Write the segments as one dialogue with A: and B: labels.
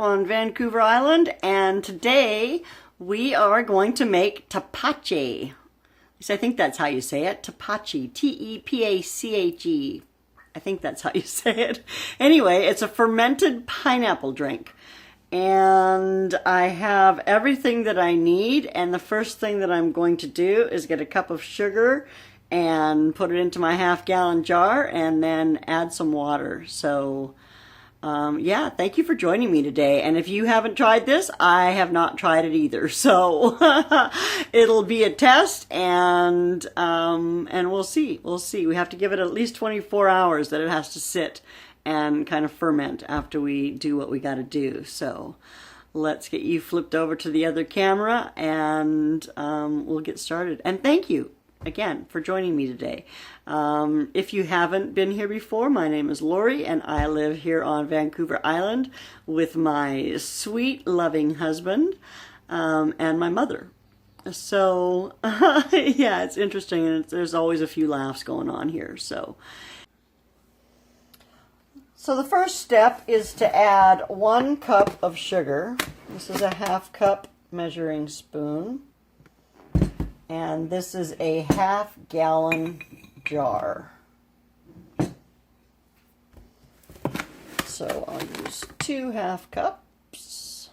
A: on Vancouver Island, and today we are going to make Tepache. At least I think that's how you say it. Tepache. T-E-P-A-C-H-E. I think that's how you say it. Anyway, it's a fermented pineapple drink. And I have everything that I need, and the first thing that I'm going to do is get a cup of sugar and put it into my half-gallon jar and then add some water. So yeah, thank you for joining me today. And if you haven't tried this, I have not tried it either. So it'll be a test, and we'll see. We'll see. We have to give it at least 24 hours that it has to sit and kind of ferment after we do what we got to do. So let's get you flipped over to the other camera, and we'll get started. And thank you again for joining me today. If you haven't been here before, my name is Lori, and I live here on Vancouver Island with my sweet, loving husband and my mother. So yeah, it's interesting, and there's always a few laughs going on here. So the first step is to add 1 cup of sugar. This is a ½ cup measuring spoon. And this is a half-gallon jar. So I'll use 2 ½ cups.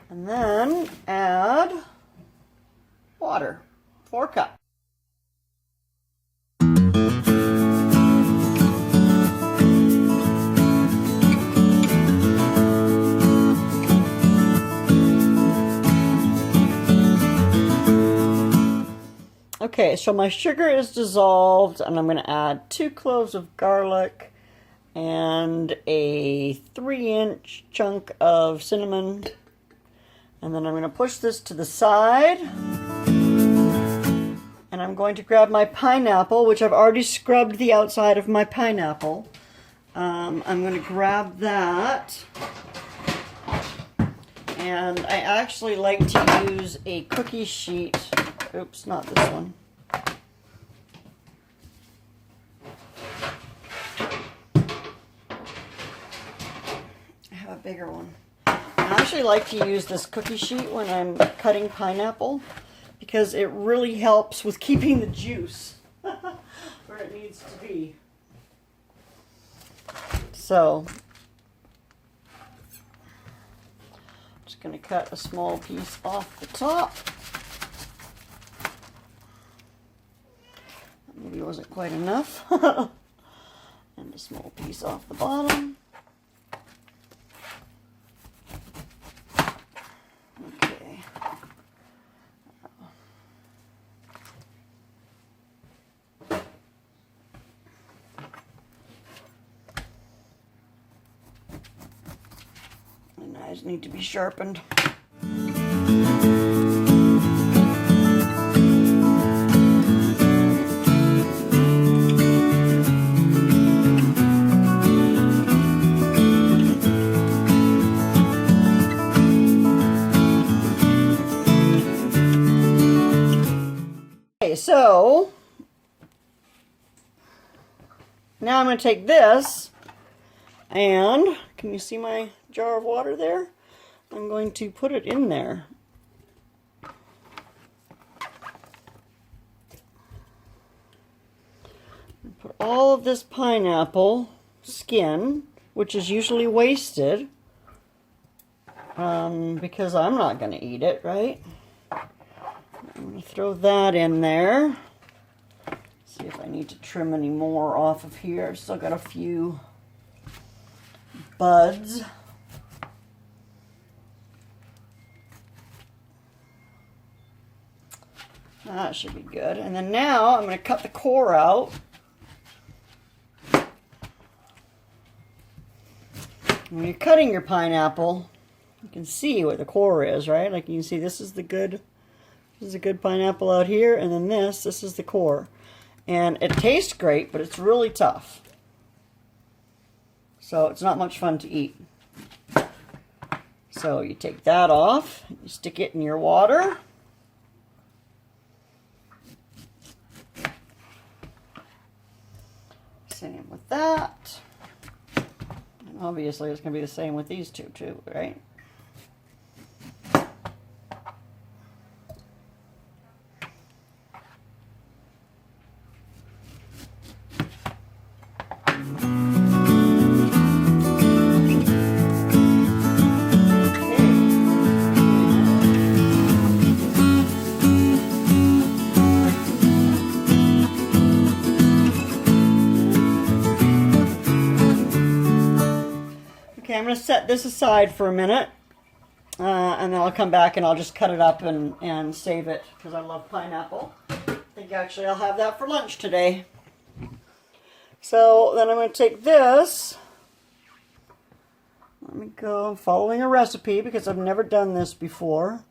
A: And then add water, 4 cups. Okay, so my sugar is dissolved, and I'm going to add 2 cloves of garlic and a 3-inch chunk of cinnamon. And then I'm going to push this to the side. And I'm going to grab my pineapple, which I've already scrubbed the outside of my pineapple. I'm going to grab that. And I actually like to use a cookie sheet. Oops, not this one. I have a bigger one. I actually like to use this cookie sheet when I'm cutting pineapple, because it really helps with keeping the juice where it needs to be. So, I'm just going to cut a small piece off the top. Maybe it wasn't quite enough. And a small piece off the bottom. Okay. The knives need to be sharpened. So now I'm going to take this, and can you see my jar of water there? I'm going to put it in there. Put all of this pineapple skin, which is usually wasted, because I'm not going to eat it, right? I'm going to throw that in there. See if I need to trim any more off of here. I've still got a few buds. That should be good. And then now I'm going to cut the core out. When you're cutting your pineapple, you can see what the core is, right? Like you can see this is the good. This is a good pineapple out here, and then this is the core. And it tastes great, but it's really tough. So it's not much fun to eat. So you take that off, you stick it in your water. with that. And obviously it's going to be the same with these two too, right? Okay, I'm going to set this aside for a minute, and then I'll come back and I'll just cut it up and save it, because I love pineapple. I think actually I'll have that for lunch today. So then I'm going to take this. Let me go following a recipe because I've never done this before.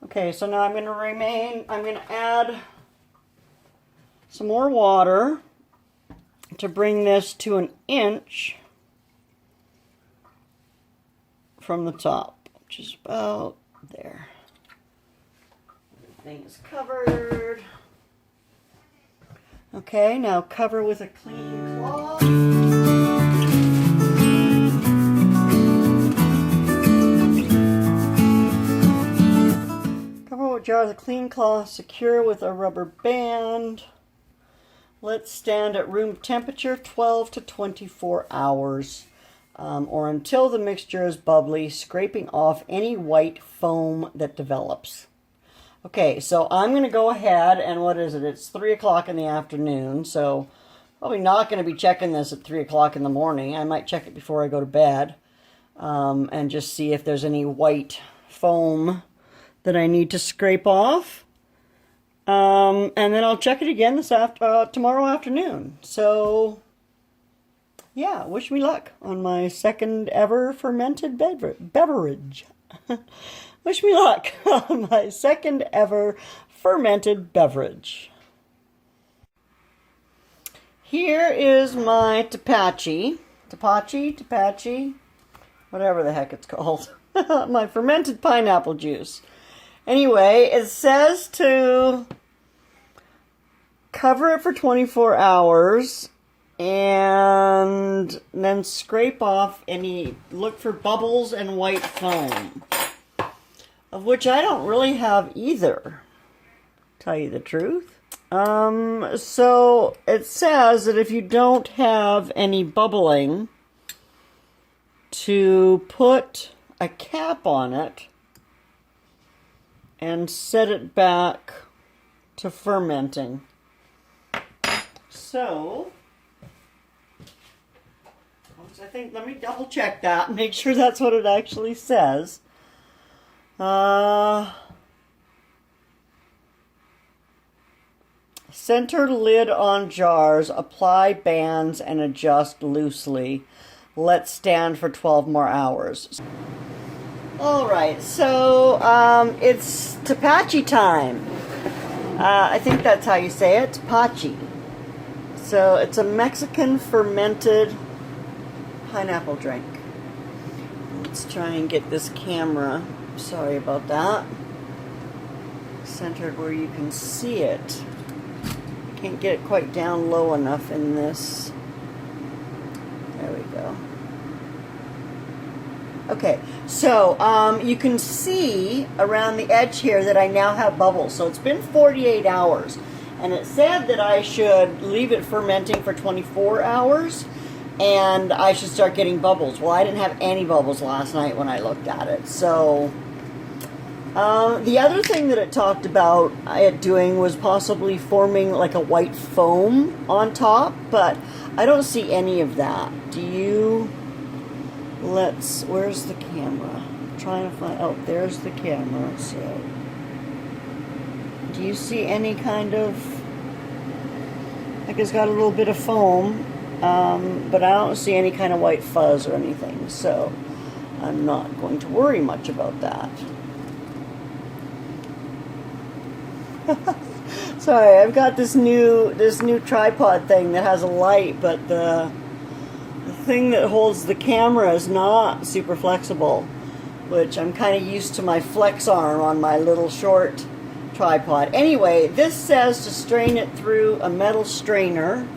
A: Okay, so now I'm going to add some more water to bring this to 1 inch from the top, which is about there. Everything is covered. Okay, now cover with a clean cloth. Cover with jar with a clean cloth, secure with a rubber band. Let stand at room temperature 12 to 24 hours. Or until the mixture is bubbly, scraping off any white foam that develops. Okay, so I'm going to go ahead and what is it? It's 3 o'clock in the afternoon, so probably not going to be checking this at 3 o'clock in the morning. I might check it before I go to bed and just see if there's any white foam that I need to scrape off. And then I'll check it again tomorrow afternoon. So yeah, wish me luck on my second ever fermented beverage. Wish me luck on my second ever fermented beverage. Here is my Tepache, whatever the heck it's called. My fermented pineapple juice. Anyway, it says to cover it for 24 hours. And then scrape off look for bubbles and white foam, of which I don't really have either, tell you the truth. So it says that if you don't have any bubbling, to put a cap on it and set it back to fermenting. So I think, let me double check that, make sure that's what it actually says. Center lid on jars, apply bands and adjust loosely. Let stand for 12 more hours. Alright, so it's Tepache time. I think that's how you say it, Tepache. So it's a Mexican fermented pineapple drink. Let's try and get this camera, sorry about that, centered where you can see it. Can't get it quite down low enough in this. There we go. Okay, so you can see around the edge here that I now have bubbles. So it's been 48 hours. And it said that I should leave it fermenting for 24 hours. And I should start getting bubbles. Well, I didn't have any bubbles last night when I looked at it. So the other thing that it talked about it doing was possibly forming like a white foam on top. But I don't see any of that. Do you? Where's the camera? I'm trying to find, oh, there's the camera. So do you see any kind of, like it's got a little bit of foam. But I don't see any kind of white fuzz or anything, so I'm not going to worry much about that. Sorry, I've got this new tripod thing that has a light, but the thing that holds the camera is not super flexible, which I'm kind of used to my flex arm on my little short tripod. Anyway, this says to strain it through a metal strainer.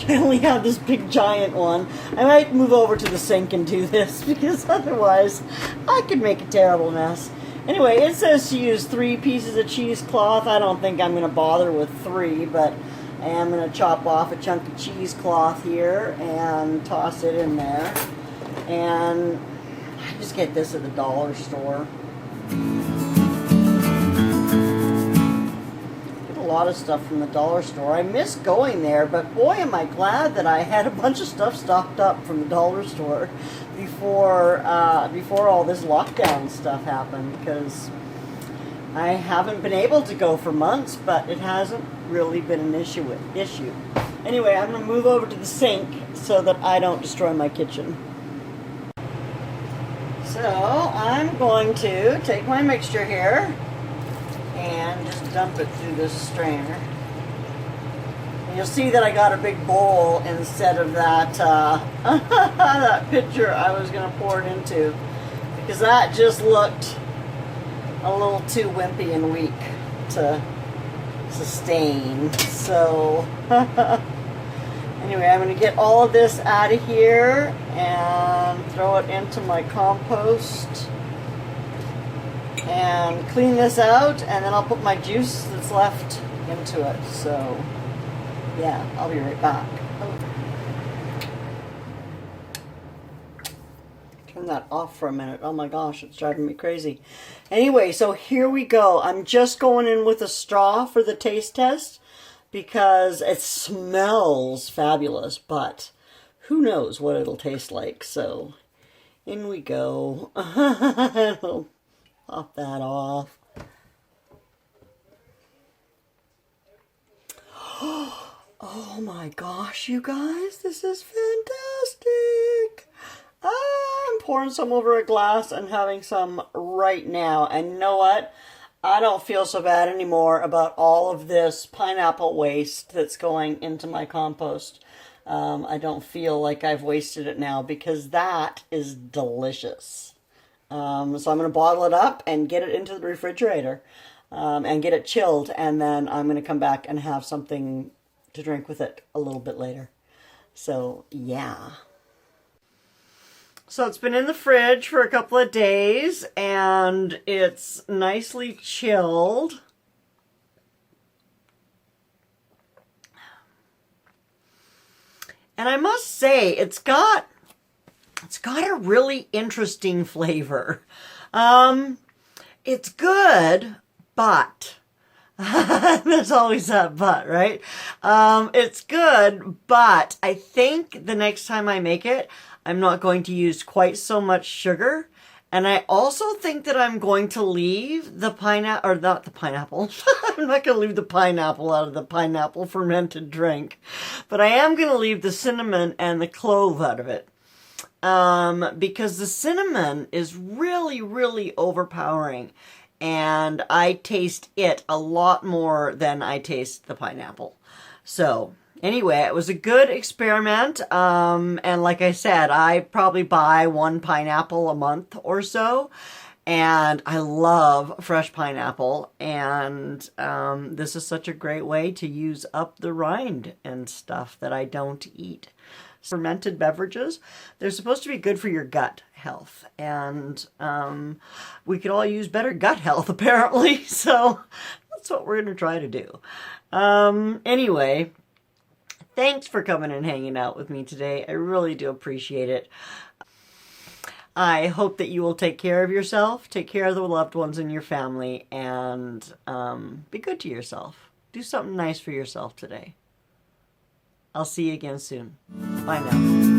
A: I only have this big giant one. I might move over to the sink and do this because otherwise I could make a terrible mess. Anyway, it says to use 3 pieces of cheesecloth. I don't think I'm going to bother with 3, but I am going to chop off a chunk of cheesecloth here and toss it in there. And I just get this at the dollar store. Get a lot of stuff from the dollar store. I miss going there, but boy am I glad that I had a bunch of stuff stocked up from the dollar store before all this lockdown stuff happened, because I haven't been able to go for months, but it hasn't really been an issue. Anyway, I'm going to move over to the sink so that I don't destroy my kitchen. So I'm going to take my mixture here and just dump it through this strainer. And you'll see that I got a big bowl instead of that that pitcher I was going to pour it into, because that just looked a little too wimpy and weak to sustain. So anyway, I'm going to get all of this out of here and throw it into my compost and clean this out, and then I'll put my juice that's left into it. So yeah, I'll be right back. Turn that off for a minute. Oh my gosh, it's driving me crazy. Anyway, so here we go. I'm just going in with a straw for the taste test because it smells fabulous, but who knows what it'll taste like. So in we go. I'll pop that off. Oh my gosh, you guys, this is fantastic. I'm pouring some over a glass and having some right now. And you know what? I don't feel so bad anymore about all of this pineapple waste that's going into my compost. I don't feel like I've wasted it now because that is delicious. So I'm going to bottle it up and get it into the refrigerator and get it chilled. And then I'm going to come back and have something to drink with it a little bit later. So yeah. So it's been in the fridge for a couple of days and it's nicely chilled. And I must say, it's got a really interesting flavor. It's good, but there's always that but, right? It's good, but I think the next time I make it, I'm not going to use quite so much sugar. And I also think that I'm going to leave the pineapple, or not the pineapple. I'm not going to leave the pineapple out of the pineapple fermented drink. But I am going to leave the cinnamon and the clove out of it. Because the cinnamon is really, really overpowering. And I taste it a lot more than I taste the pineapple. So anyway, it was a good experiment. And like I said, I probably buy 1 pineapple a month or so. And I love fresh pineapple. And this is such a great way to use up the rind and stuff that I don't eat. Fermented beverages, they're supposed to be good for your gut health, and we could all use better gut health apparently, so that's what we're going to try to do. Anyway, thanks for coming and hanging out with me today. I really do appreciate it. I hope that you will take care of yourself, take care of the loved ones in your family, and be good to yourself. Do something nice for yourself today. I'll see you again soon. Bye now.